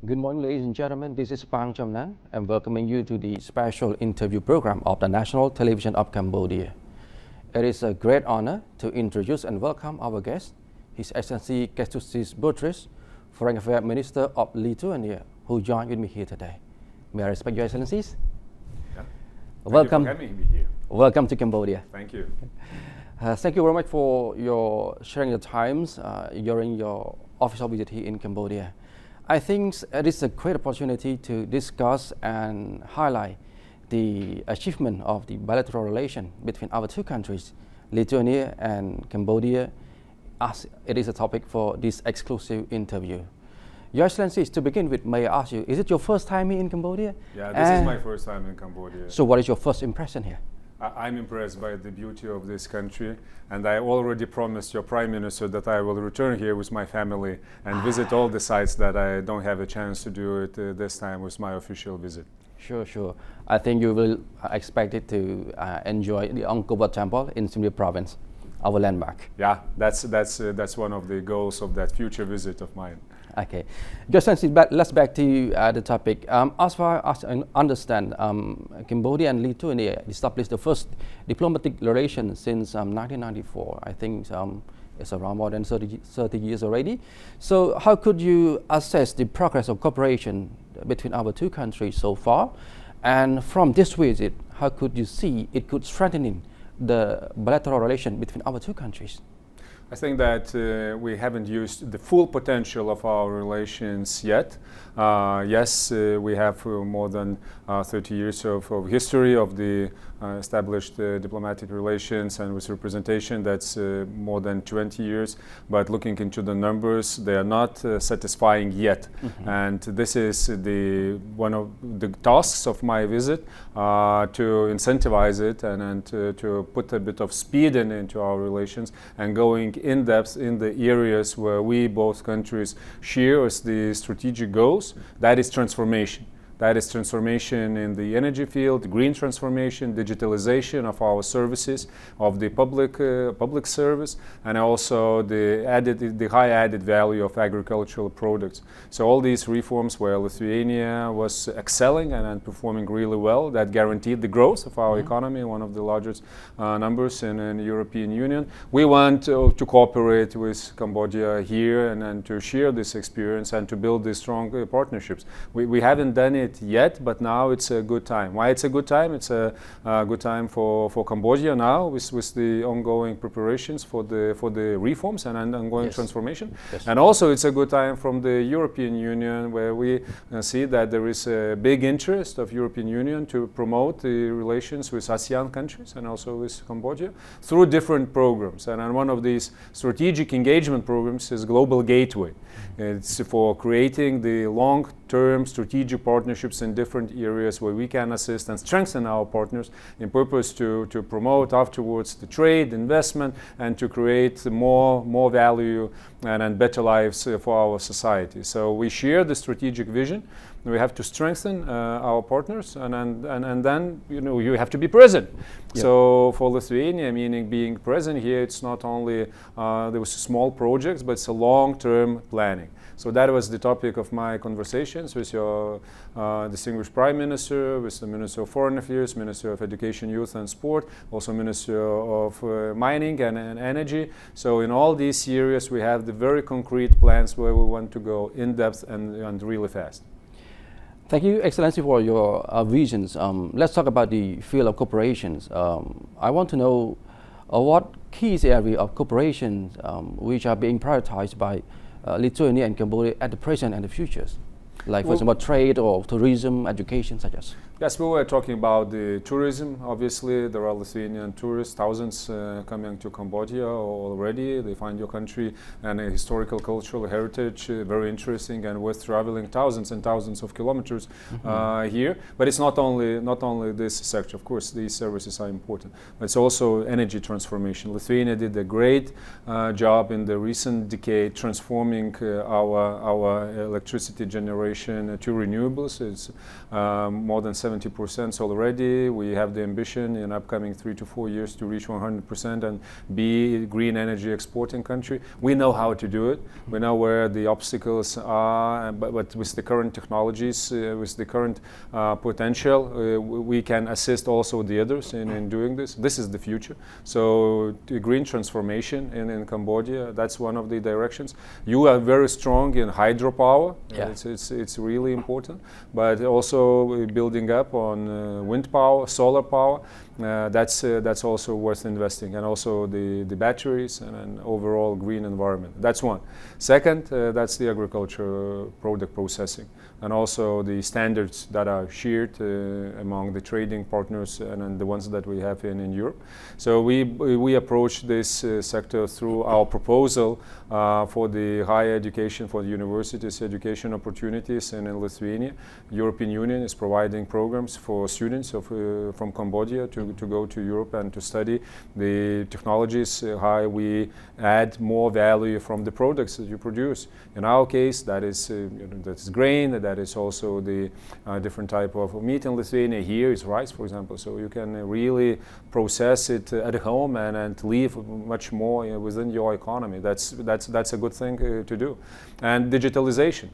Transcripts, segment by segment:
Good morning, ladies and gentlemen. This is Pang Chamnan. I'm welcoming you to the special interview program of the National Television of Cambodia. It is a great honor to introduce and welcome our guest, His Excellency Kęstutis Budrys, Foreign Affairs Minister of Lithuania, who joined with me here today. May I respect Your Excellencies? Yeah. Welcome. Thank you for having me here. Welcome to Cambodia. Thank you. Thank you very much for your sharing your times during your official visit here in Cambodia. I think it is a great opportunity to discuss and highlight the achievement of the bilateral relation between our two countries, Lithuania and Cambodia, as it is a topic for this exclusive interview. Your Excellencies, to begin with, may I ask you, is it your first time here in Cambodia? Yeah, this is my first time in Cambodia. So what is your first impression here? I'm impressed by the beauty of this country, and I already promised your Prime Minister that I will return here with my family and visit all the sites that I don't have a chance to do it this time with my official visit. Sure. I think you will expect it to enjoy the Angkor Wat Temple in Siem Reap Province, our landmark. Yeah, that's one of the goals of that future visit of mine. Okay, just let's back to the topic. As far as I understand, Cambodia and Lithuania established the first diplomatic relation since 1994. I think it's around more than 30 years already. So how could you assess the progress of cooperation between our two countries so far? And from this visit, how could you see it could strengthen the bilateral relation between our two countries? I think that we haven't used the full potential of our relations yet. Yes, we have more than 30 years of history of the established diplomatic relations, and with representation that's more than 20 years. But looking into the numbers, they are not satisfying yet. Mm-hmm. And this is one of the tasks of my visit, to incentivize it and to put a bit of speed into our relations and going in depth in the areas where we both countries share as the strategic goals. That is transformation. That is transformation in the energy field, green transformation, digitalization of our services, of the public service, and also the high added value of agricultural products. So all these reforms where Lithuania was excelling and performing really well, that guaranteed the growth of our economy, one of the largest numbers in the European Union. We want to cooperate with Cambodia here and to share this experience and to build these strong partnerships. We haven't done it yet, but now it's a good time. Why it's a good time? It's a good time for Cambodia now with the ongoing preparations for the reforms and ongoing transformation. Yes. And also it's a good time from the European Union, where we see that there is a big interest of European Union to promote the relations with ASEAN countries and also with Cambodia through different programs. And one of these strategic engagement programs is Global Gateway. It's for creating the long-term strategic partnerships in different areas where we can assist and strengthen our partners in purpose to promote afterwards the trade, investment, and to create more value and better lives for our society. So we share the strategic vision. We have to strengthen our partners, and then you have to be present. Yep. So for Lithuania, meaning being present here, it's not only there was small projects, but it's a long-term planning. So that was the topic of my conversations with your distinguished Prime Minister, with the Minister of Foreign Affairs, Minister of Education, Youth and Sport, also Minister of Mining and Energy. So in all these areas, we have the very concrete plans where we want to go in depth and really fast. Thank you, Excellency, for your visions. Let's talk about the field of cooperations. I want to know what key areas of cooperation which are being prioritized by Lithuania and Cambodia at the present and the futures, like for example trade or tourism, education, such as. Yes, we were talking about the tourism. Obviously, there are Lithuanian tourists, thousands coming to Cambodia already. They find your country and a historical, cultural heritage very interesting and worth traveling thousands and thousands of kilometers here. But it's not only this sector. Of course, these services are important, but it's also energy transformation. Lithuania did a great job in the recent decade transforming our electricity generation to renewables. It's more than 70% already. We have the ambition in upcoming 3 to 4 years to reach 100% and be a green energy exporting country. We know how to do it. We know where the obstacles are, but with the current technologies, with the current potential, we can assist also the others in doing this. This is the future. So the green transformation in Cambodia, that's one of the directions. You are very strong in hydropower. Yeah. It's really important, but also building up on wind power, solar power. That's also worth investing, and also the batteries and overall green environment. That's one. Second, that's the agriculture product processing, and also the standards that are shared among the trading partners and the ones that we have in Europe. So we approach this sector through our proposal for the higher education, for the universities education opportunities in Lithuania. European Union is providing programs for students from Cambodia to go to Europe and to study the technologies, how we add more value from the products that you produce. In our case, that is grain, that is also the different type of meat in Lithuania. Here is rice, for example. So you can really process it at home and leave much more within your economy. That's a good thing to do. And digitalization.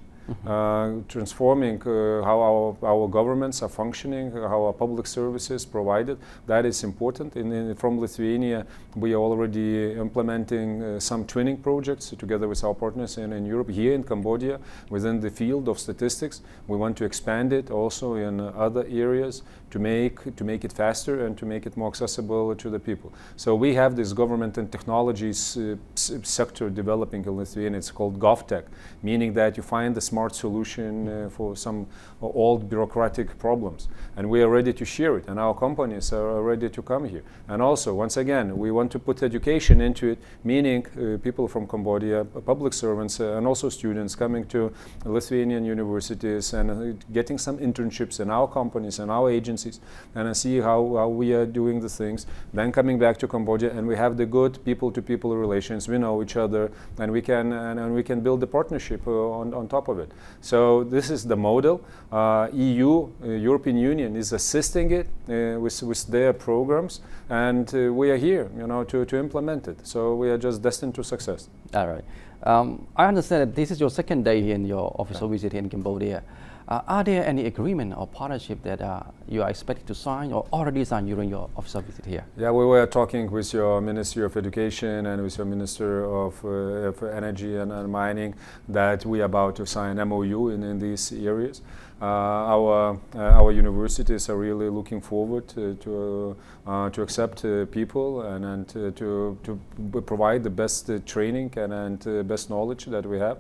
Transforming how our governments are functioning, how our public services provided. That is important. From Lithuania, we are already implementing some twinning projects together with our partners in Europe. Here in Cambodia, within the field of statistics, we want to expand it also in other areas to make it faster and to make it more accessible to the people. So we have this government and technologies sector developing in Lithuania. It's called GovTech, meaning that you find the smart solution for some old bureaucratic problems, and we are ready to share it, and our companies are ready to come here. And also, once again, we want to put education into it, meaning people from Cambodia, public servants, and also students coming to Lithuanian universities and getting some internships in our companies and our agencies, and see how we are doing the things, then coming back to Cambodia, and we have the good people-to-people relations. We know each other, and we can build a partnership on top of it. So this is the model. EU, European Union, is assisting it with their programs, and we are here, to implement it. So we are just destined to success. All right. I understand that this is your second day in your official visit in Cambodia. Are there any agreement or partnership that you are expected to sign or already signed during your official visit here? Yeah, we were talking with your Ministry of Education and with your Minister of Energy and Mining that we are about to sign MOU in these areas. Our universities are really looking forward to accept people and to provide the best training and best knowledge that we have.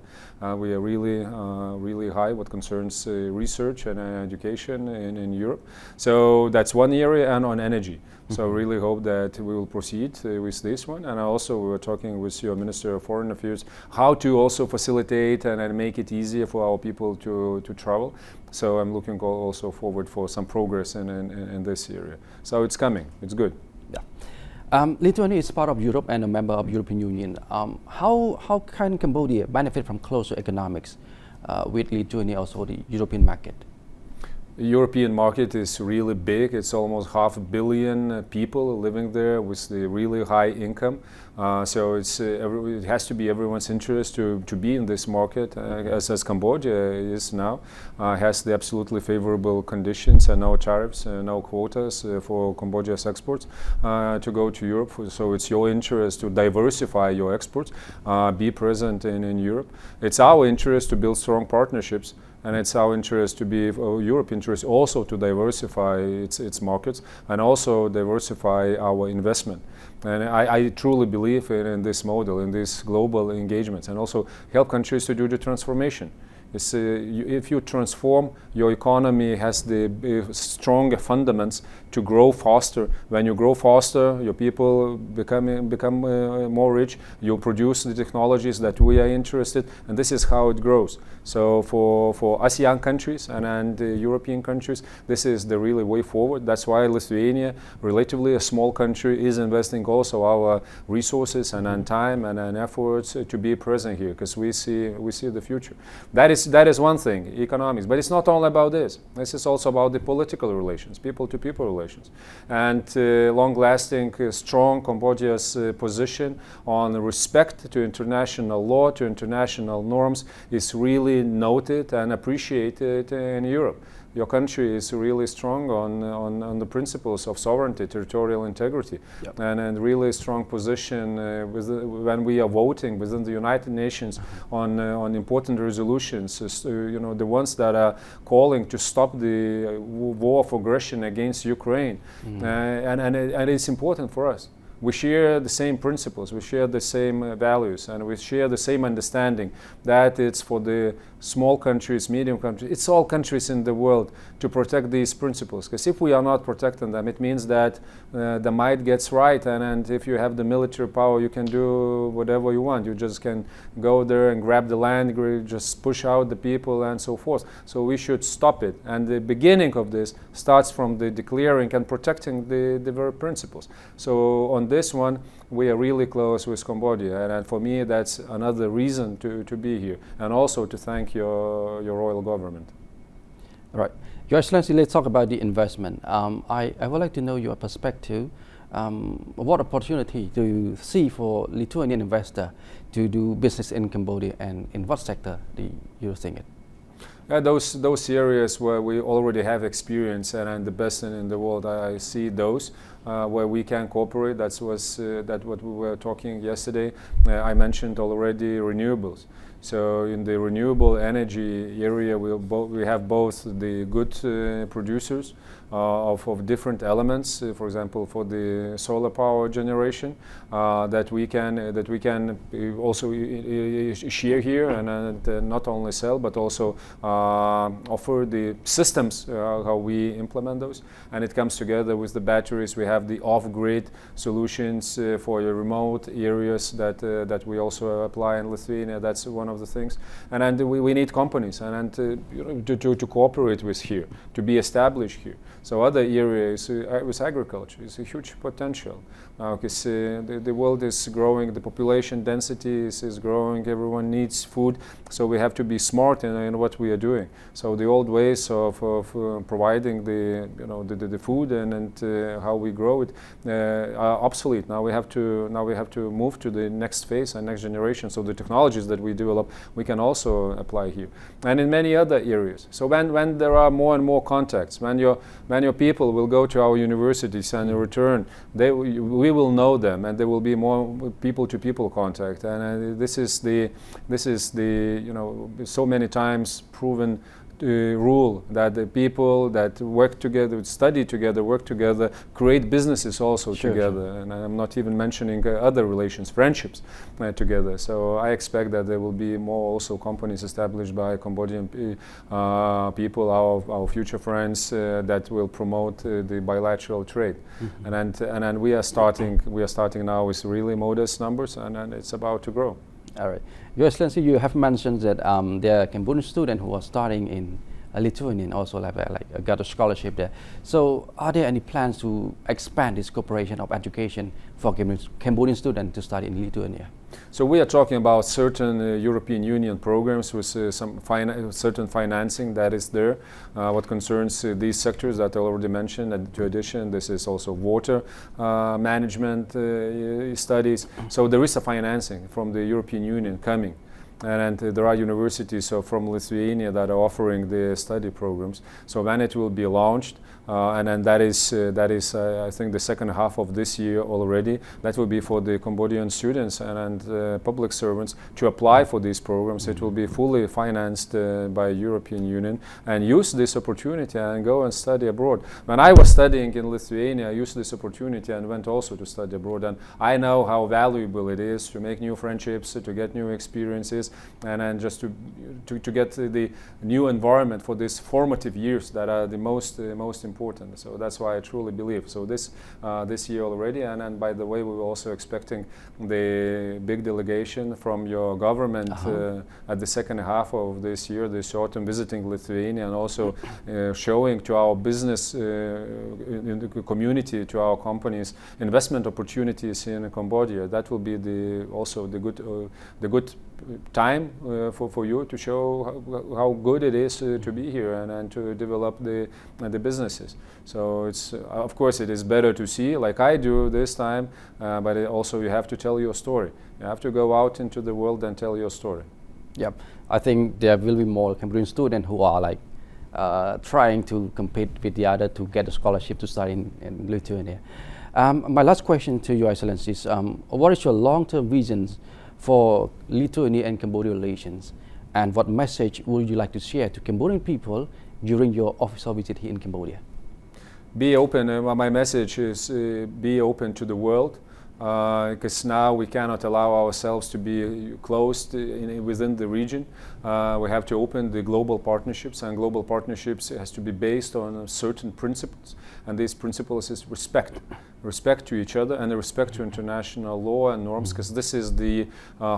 We are really high what concerns research and education in Europe. So that's one area, and on energy. So I really hope that we will proceed with this one. And also we were talking with your Minister of Foreign Affairs how to also facilitate and make it easier for our people to travel. So I'm looking also forward for some progress in this area. So it's coming. It's good. Yeah. Lithuania is part of Europe and a member of European Union. How can Cambodia benefit from closer economics with Lithuania, also the European market? The European market is really big. It's almost 500 million people living there with the really high income. So it has to be everyone's interest to be in this market, as Cambodia is now. Has the absolutely favorable conditions and no tariffs, no quotas for Cambodia's exports to go to Europe. So it's your interest to diversify your exports, be present in Europe. It's our interest to build strong partnerships. And it's our interest to be, Europe interest also to diversify its markets and also diversify our investment. And I truly believe in this model, in these global engagements, and also help countries to do the transformation. If you transform, your economy has the strong fundamentals to grow faster. When you grow faster, your people become more rich. You produce the technologies that we are interested, and this is how it grows. So for ASEAN countries and European countries, this is the really way forward. That's why Lithuania, relatively a small country, is investing also our resources and time and efforts to be present here, because we see the future. That is that is one thing, economics. But it's not only about this. This is also about the political relations, people-to-people relations, and long-lasting, strong Cambodia's position on respect to international law, to international norms, is really noted and appreciated in Europe. Your country is really strong on the principles of sovereignty, territorial integrity, Yep. and really strong position when we are voting within the United Nations on important resolutions. The ones that are calling to stop the war of aggression against Ukraine, and it's important for us. We share the same principles, we share the same values, and we share the same understanding that it's for the small countries, medium countries, it's all countries in the world to protect these principles. Because if we are not protecting them, it means that the might gets right, and if you have the military power, you can do whatever you want. You just can go there and grab the land, just push out the people and so forth. So we should stop it. And the beginning of this starts from the declaring and protecting the very principles. So on this one, we are really close with Cambodia, and for me that's another reason to be here, and also to thank your royal government. Right. Your Excellency, let's talk about the investment. I would like to know your perspective. What opportunity do you see for Lithuanian investor to do business in Cambodia, and in what sector do you think it? Those areas where we already have experience and the best in the world, I see those where we can cooperate. That what we were talking yesterday. I mentioned already renewables. So in the renewable energy area, we have both the good producers of different elements, for example, for the solar power generation, that we can also share here, and not only sell but also offer the systems how we implement those. And it comes together with the batteries. We have the off-grid solutions for your remote areas that we also apply in Lithuania. That's one of the things. And we need companies to cooperate with here, to be established here. So other areas with agriculture is a huge potential. Because the world is growing, the population density is growing, everyone needs food, so we have to be smart in what we are doing. So the old ways of providing the food and how we grow it are obsolete. Now we have to move to the next phase and next generation. So the technologies that we develop, we can also apply here, and in many other areas. So when there are more and more contacts, when your people will go to our universities and return, we will know them, and there will be more people-to-people contact. And this is the so many times proven rule that the people that work together, study together, work together, create businesses also together. Sure. And I'm not even mentioning other relations, friendships together. So I expect that there will be more also companies established by Cambodian people, our future friends, that will promote the bilateral trade. Mm-hmm. And then we are starting now with really modest numbers, and it's about to grow. All right. Your Excellency, you have mentioned that there are Cambodian students who are studying in Lithuania, also got a scholarship there. So are there any plans to expand this cooperation of education for Cambodian students to study in Lithuania? So we are talking about certain European Union programs with some certain financing that is there. What concerns these sectors that I already mentioned, and to addition, this is also water management studies. So there is a financing from the European Union coming. And there are universities from Lithuania that are offering the study programs. So when it will be launched, and then that is I think the second half of this year already, that will be for the Cambodian students and public servants to apply for these programs. It will be fully financed by European Union, and use this opportunity and go and study abroad. When I was studying in Lithuania, I used this opportunity and went also to study abroad, and I know how valuable it is to make new friendships, to get new experiences, and then just to get the new environment for these formative years that are the most important. So that's why I truly believe. So this year already, and by the way, we were also expecting the big delegation from your government at the second half of this year, this autumn, visiting Lithuania, and also showing to our business in the community, to our companies, investment opportunities in Cambodia. That will be also the good time for you to show how good it is to be here and to develop the businesses. So it's of course it is better to see like I do this time, but also you have to tell your story. You have to go out into the world and tell your story. Yep, I think there will be more Cambodian students who are like trying to compete with the other to get a scholarship to study in Lithuania. My last question to Your Excellency is, what is your long-term visions for Lithuania and Cambodia relations, and what message would you like to share to Cambodian people during your official visit here in Cambodia? Be open. My message is be open to the world, because now we cannot allow ourselves to be closed within the region. We have to open the global partnerships, and global partnerships has to be based on certain principles, and these principles is respect to each other and respect to international law and norms, because this is the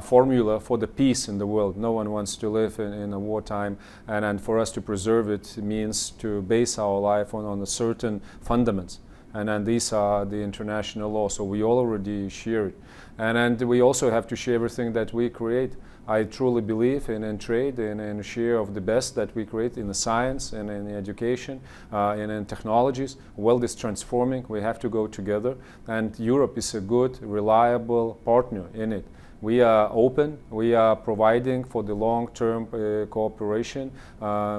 formula for the peace in the world. No one wants to live in a wartime, and for us to preserve it means to base our life on a certain fundamentals. And these are the international laws, so we already share it. And we also have to share everything that we create. I truly believe in trade and in share of the best that we create in the science and in education and in technologies. World is transforming, we have to go together, and Europe is a good, reliable partner in it. We are open, we are providing for the long-term cooperation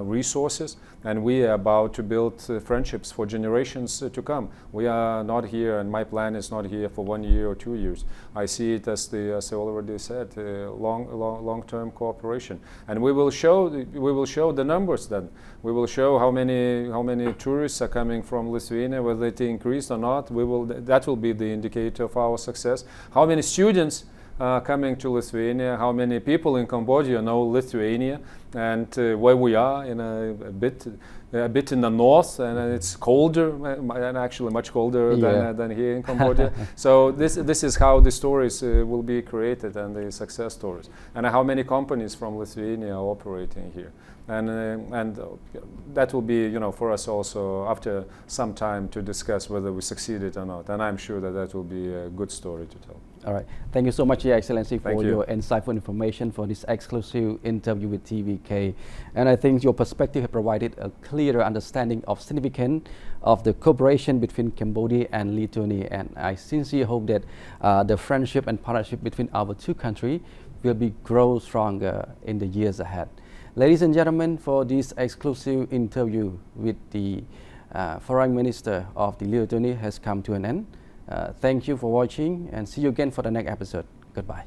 resources, and we are about to build friendships for generations to come. We are not here, and my plan is not here for 1 year or 2 years. I see it as I already said, long-term cooperation, and we will show the numbers. Then we will show how many tourists are coming from Lithuania, whether it increased or not. That will be the indicator of our success. How many students coming to Lithuania, how many people in Cambodia know Lithuania, and where we are in a bit in the north, and it's colder, and actually much colder than here in Cambodia. So this is how the stories will be created, and the success stories, and how many companies from Lithuania are operating here. And that will be, for us also after some time to discuss whether we succeeded or not. And I'm sure that will be a good story to tell. All right. Thank you so much, Your Excellency, for Thank you. your insightful information for this exclusive interview with TVK. And I think your perspective has provided a clearer understanding of significance of the cooperation between Cambodia and Lithuania. And I sincerely hope that the friendship and partnership between our two countries will grow stronger in the years ahead. Ladies and gentlemen, for this exclusive interview with the Foreign Minister of the Lithuania has come to an end. Thank you for watching, and see you again for the next episode. Goodbye.